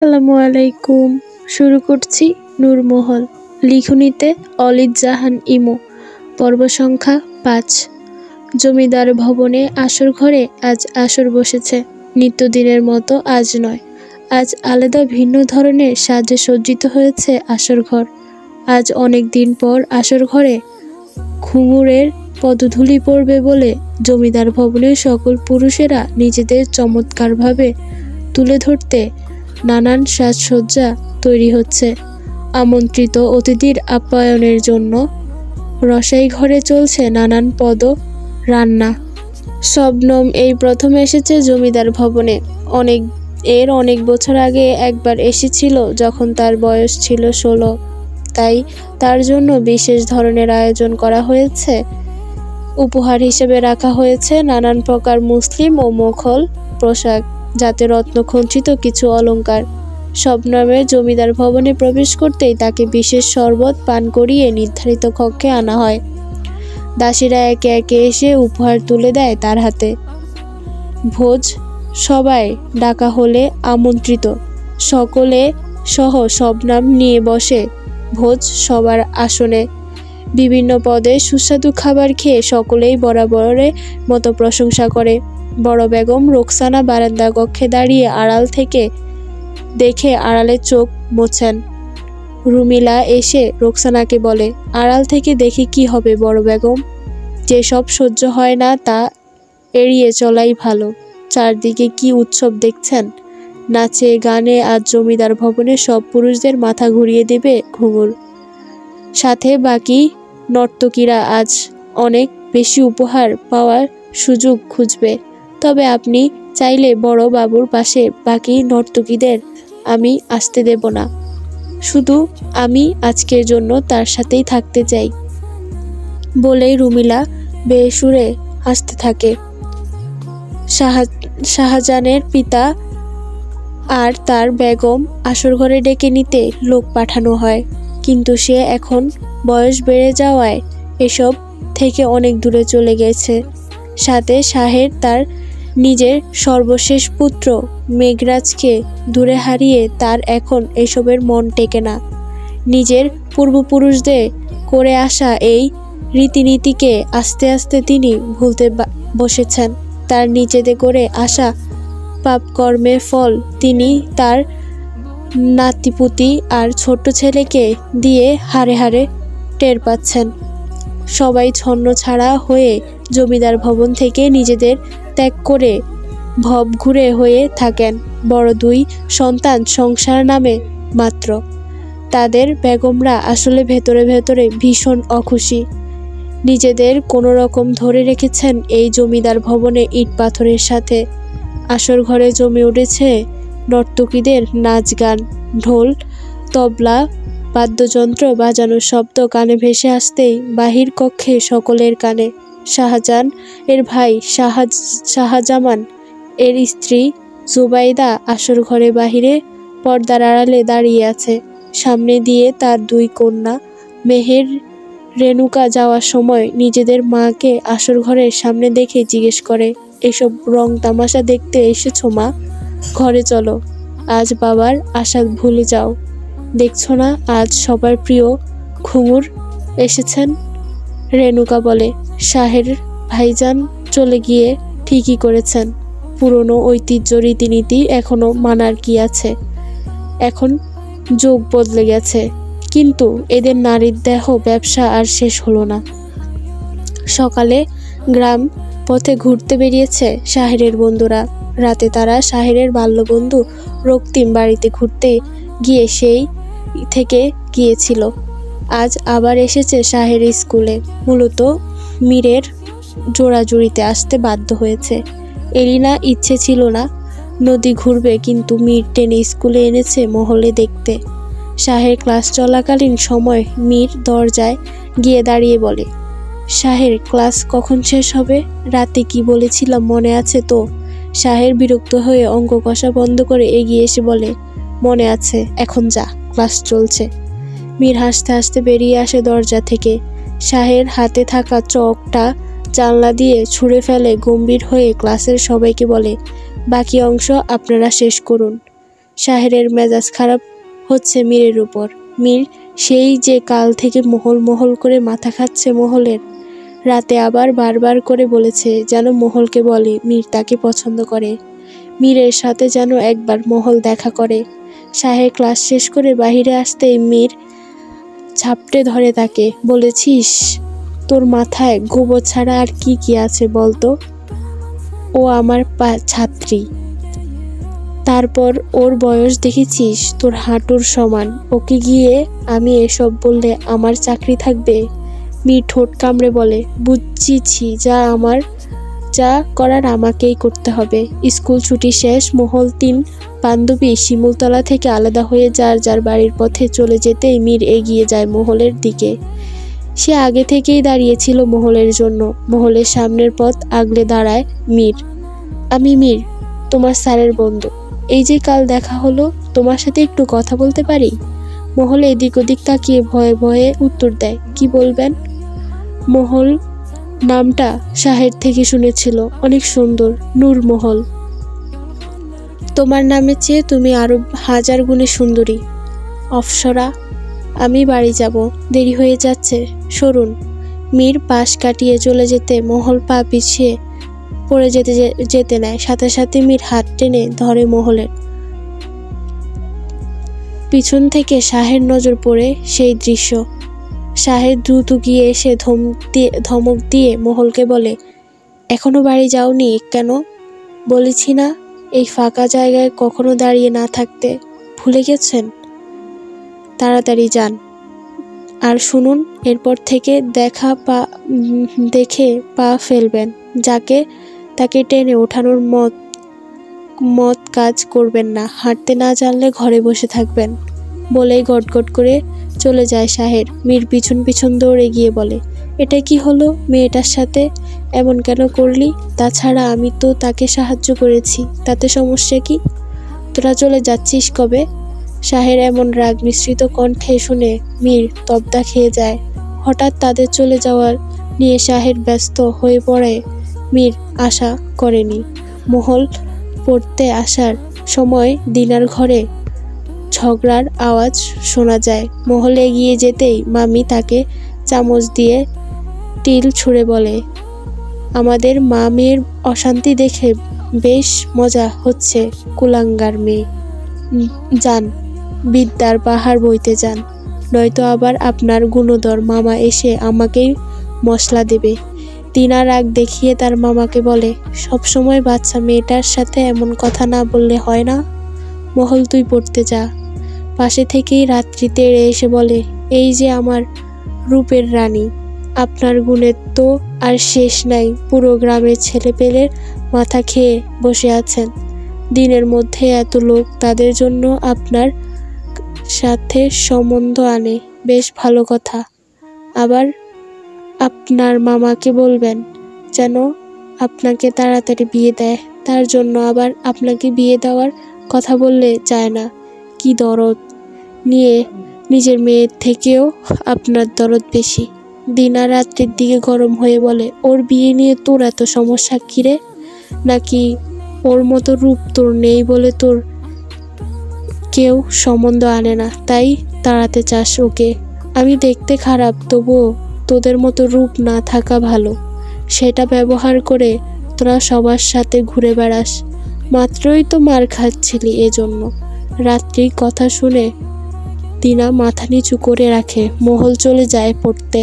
আসসালামু আলাইকুম। শুরু করছি নূরমহল। লিখনীতে অলিদ জাহান ইমু। পর্ব সংখ্যা ৫। জমিদার ভবনে আসর ঘরে আজ আসর বসেছে। নিত্যদিনের মতো আজ নয়। আজ আলাদা ভিন্ন ধরনের সাজে সজ্জিত হয়েছে আসর ঘর। আজ অনেক দিন পর আসর ঘরে ঘুঙুরের পদধূলি পড়বে বলে জমিদার ভবনের সকল পুরুষেরা নিজেদের চমৎকারভাবে তুলে ধরতে নানান সাজসজ্জা তৈরি হচ্ছে। আমন্ত্রিত অতিথির আপ্যায়নের জন্য রসাই ঘরে চলছে নানান পদ রান্না। শবনম এই প্রথম এসেছে জমিদার ভবনে। অনেক বছর আগে একবার এসেছিল যখন তার বয়স ছিল 16। তাই তার জন্য বিশেষ ধরনের আয়োজন করা হয়েছে। উপহার হিসেবে রাখা হয়েছে নানান প্রকার মুসলিম ও মোঘল পোশাক, যাতে রত্নখচিত কিছু অলংকার। শবনমের জমিদার ভবনে প্রবেশ করতেই তাকে বিশেষ শরবত পান করিয়ে নির্ধারিত কক্ষে আনা হয়। দাসীরা একে একে এসে উপহার তুলে দেয় তার হাতে। ভোজ সবাই ডাকা হলে আমন্ত্রিত সকলে সহ শবনম নিয়ে বসে ভোজ সবার আসনে। বিভিন্ন পদে সুস্বাদু খাবার খেয়ে সকলেই বরাবরের মতো প্রশংসা করে। বড় বেগম রোকসানা বারান্দা কক্ষে দাঁড়িয়ে আড়াল থেকে দেখে আড়ালে চোখ মোছেন। রুমিলা এসে রোকসানাকে বলে, আড়াল থেকে দেখে কি হবে বড় বেগম? যেসব সহ্য হয় না তা এড়িয়ে চলাই ভালো। চারদিকে কি উৎসব দেখছেন? নাচে গানে আজ জমিদার ভবনে সব পুরুষদের মাথা ঘুরিয়ে দেবে ঘুঙুর। সাথে বাকি নর্তকীরা আজ অনেক বেশি উপহার পাওয়ার সুযোগ খুঁজবে। তবে আপনি চাইলে বড় বাবুর পাশে বাকি নর্তকীদের আমি আসতে দেব না। শুধু আমি আজকের জন্য তার সাথেই থাকতে চাই। বলেই রুমিলা বেসুরে হাসতে থাকে। শাহজাহানের পিতা আর তার বেগম আসর ঘরে ডেকে নিতে লোক পাঠানো হয়, কিন্তু সে এখন বয়স বেড়ে যাওয়ায় এসব থেকে অনেক দূরে চলে গেছে। সাথে শাহের তার নিজের সর্বশেষ পুত্র মেঘরাজকে দূরে হারিয়ে তার এখন এসবের মন টেকে না। নিজের পূর্বপুরুষদের করে আসা এই রীতিনীতিকে আস্তে আস্তে তিনি ভুলতে বসেছেন। তার নিজেদের করে আসা পাপকর্মের ফল তিনি তার নাতিপুতি আর ছোট ছেলেকে দিয়ে হাড়ে হাড়ে টের পাচ্ছেন। সবাই ছন্নছাড়া হয়ে জমিদার ভবন থেকে নিজেদের ত্যাগ করে ভব ঘুরে হয়ে থাকেন। বড় দুই সন্তান সংসার নামে মাত্র। তাদের বেগমরা আসলে ভেতরে ভেতরে ভীষণ অখুশি। নিজেদের কোনো রকম ধরে রেখেছেন এই জমিদার ভবনে ইট পাথরের সাথে। আসর ঘরে জমে উঠেছে নর্তকীদের নাচ গান, ঢোল তবলা বাদ্যযন্ত্র বাজানোর শব্দ কানে ভেসে আসতেই বাহির কক্ষে সকলের কানে শাহজাহান এর ভাই শাহজামান এর স্ত্রী জুবাইদা আসর ঘরে বাহিরে পর্দার আড়ালে দাঁড়িয়ে আছে। সামনে দিয়ে তার দুই কন্যা মেহের রেণুকা যাওয়ার সময় নিজেদের মাকে আসর ঘরের সামনে দেখে জিজ্ঞেস করে, এসব রং তামাশা দেখতে এসেছো মা? ঘরে চলো, আজ বাবার আশা ভুলে যাও। দেখছো না আজ সবার প্রিয় ঘুঙুর এসেছেন? রেণুকা বলে, শাহের ভাইজান চলে গিয়ে ঠিকই করেছেন। পুরনো ঐতিহ্য রীতিনীতি এখনো মানার কি আছে? এখন যুগ বদলে গেছে, কিন্তু এদের নারীর দেহ ব্যবসা আর শেষ হলো না। সকালে গ্রাম পথে ঘুরতে বেরিয়েছে শাহেরের বন্ধুরা। রাতে তারা শাহেরের বাল্যবন্ধু রক্তিম বাড়িতে ঘুরতে গিয়ে সেই থেকে গিয়েছিল। আজ আবার এসেছে শাহের স্কুলে। মূলত মীরের জোড়াজুড়িতে আসতে বাধ্য হয়েছে। এলিনা ইচ্ছে ছিল না নদী ঘুরবে, কিন্তু মীর টেনে স্কুলে এনেছে মহলে দেখতে। শাহের ক্লাস চলাকালীন সময় মীর দরজায় গিয়ে দাঁড়িয়ে বলে, শাহের ক্লাস কখন শেষ হবে? রাতে কি বলেছিলাম মনে আছে তো? শাহের বিরক্ত হয়ে অঙ্ক কষা বন্ধ করে এগিয়ে এসে বলে, মনে আছে, এখন যা, ক্লাস চলছে। মীর হাসতে হাসতে বেরিয়ে আসে দরজা থেকে। শাহের হাতে থাকা চকটা জানলা দিয়ে ছুঁড়ে ফেলে গম্ভীর হয়ে ক্লাসের সবাইকে বলে, বাকি অংশ আপনারা শেষ করুন। শাহেরের মেজাজ খারাপ হচ্ছে মীরের উপর। মীর সেই যে কাল থেকে মহল মহল করে মাথা খাচ্ছে মহলের। রাতে আবার বারবার করে বলেছে যেন মহলকে বলে মীর তাকে পছন্দ করে, মীরের সাথে যেন একবার মহল দেখা করে। শাহের ক্লাস শেষ করে বাহিরে আসতেই মীর ঝাপটে ধরে তাকে। বলেছিস তোর মাথায় গোবর ছাড়া আর কি কি আছে বলতো? ও আমার ছাত্রী, তারপর ওর বয়স দেখেছিস তোর হাঁটুর সমান, ওকে গিয়ে আমি এসব বললে আমার চাকরি থাকবে? মীর ঠোঁট কামড়ে বলে, বুঝছি, যা করার আমাকেই করতে হবে। স্কুল ছুটি শেষ, মহল 3 বান্ধবী শিমুলতলা থেকে আলাদা হয়ে যার যার বাড়ির পথে চলে যেতেই মীর এগিয়ে যায় মহলের দিকে। সে আগে থেকেই দাঁড়িয়েছিল মহলের জন্য। মহলের সামনের পথ আগলে দাঁড়ায় মীর। আমি মীর, তোমার স্যারের বন্ধু। এই যে কাল দেখা হলো, তোমার সাথে একটু কথা বলতে পারি? মহল এদিক ওদিক তাকিয়ে ভয়ে ভয়ে উত্তর দেয়, কি বলবেন? মহল নামটা শাহের থেকে শুনেছিল, অনেক সুন্দর, নূর মহল। তোমার নামের চেয়ে তুমি আরো 1000 গুণে সুন্দরী, অফসরা। আমি বাড়ি যাব, দেরি হয়ে যাচ্ছে, সরুন। মীর পাশ কাটিয়ে চলে যেতে মহল পা পিছিয়ে পড়ে যেতে নেয়। সাথে সাথে মীর হাত টেনে ধরে মহলের। পিছন থেকে শাহের নজর পড়ে সেই দৃশ্য। শাহের দ্রুত গিয়ে এসে ধমক দিয়ে মহলকে বলে, এখনো বাড়ি যাওনি কেন? বলেছি না এই ফাঁকা জায়গায় কখনো দাঁড়িয়ে না থাকতে, ভুলে গেছেন? তাড়াতাড়ি যান। আর শুনুন, এরপর থেকে দেখে পা ফেলবেন, তাকে টেনে ওঠানোর মত কাজ করবেন না। হাঁটতে না জানলে ঘরে বসে থাকবেন। বলেই গটগট করে চলে যায় শাহের। মীর পিছন পিছন দৌড়ে গিয়ে বলে, এটা কি হলো? মেয়েটার সাথে এমন কেন করলি? তাছাড়া আমি তো তাকে সাহায্য করেছি, তাতে সমস্যা কি? তোরা চলে যাচ্ছিস কবে? শাহের এমন রাগ মিশ্রিত কণ্ঠে শুনে মীর তবদা খেয়ে যায়। হঠাৎ তাদের চলে যাওয়ার নিয়ে শাহের ব্যস্ত হয়ে পড়ে মীর আশা করেনি। মহল পড়তে আসার সময় দিনার ঘরে ঝগড়ার আওয়াজ শোনা যায়। মহল এগিয়ে যেতেই মামি তাকে চামচ দিয়ে টিল ছুঁড়ে বলে, আমাদের মা মেয়ের অশান্তি দেখে বেশ মজা হচ্ছে, কুলাঙ্গার মেয়ে। যান, বিদ্যার পাহাড় বইতে যান, নয়তো আবার আপনার গুণধর মামা এসে আমাকেই মশলা দেবে। দিনা রাগ দেখিয়ে তার মামাকে বলে, সবসময় বাচ্চা মেয়েটার সাথে এমন কথা না বললে হয় না। মহল তুই পড়তে যা। পাশে থেকেই রাত্রিতে এসে বলে, এই যে আমার রূপের রানী, আপনার গুণের তো আর শেষ নাই। পুরো গ্রামের ছেলেপেলের মাথা খেয়ে বসে আছেন। দিনের মধ্যে এত লোক তাদের জন্য আপনার সাথে সম্বন্ধ আনে, বেশ ভালো কথা। আবার আপনার মামাকে বলবেন যেন আপনাকে তাড়াতাড়ি বিয়ে দেয়, তার জন্য আবার আপনাকে বিয়ে দেওয়ার কথা বললে যায় না। কি দরদ নিয়ে, নিজের মেয়ের থেকেও আপনার দরদ বেশি। দিনা রাত্রির দিকে গরম হয়ে বলে, ওর বিয়ে নিয়ে তোর এত সমস্যা কিরে? নাকি ওর মতো রূপ তোর নেই বলে তোর কেউ সম্বন্ধ আনে না, তাই তাড়াতে চাস ওকে? আমি দেখতে খারাপ, তবুও তোদের মতো রূপ না থাকা ভালো। সেটা ব্যবহার করে তোরা সবার সাথে ঘুরে বেড়াস। মাত্রই তো মার খাচ্ছিলি এজন্য। রাত্রির কথা শুনে দিনা মাথা নিচু করে রাখে। মহল চলে যায় পড়তে।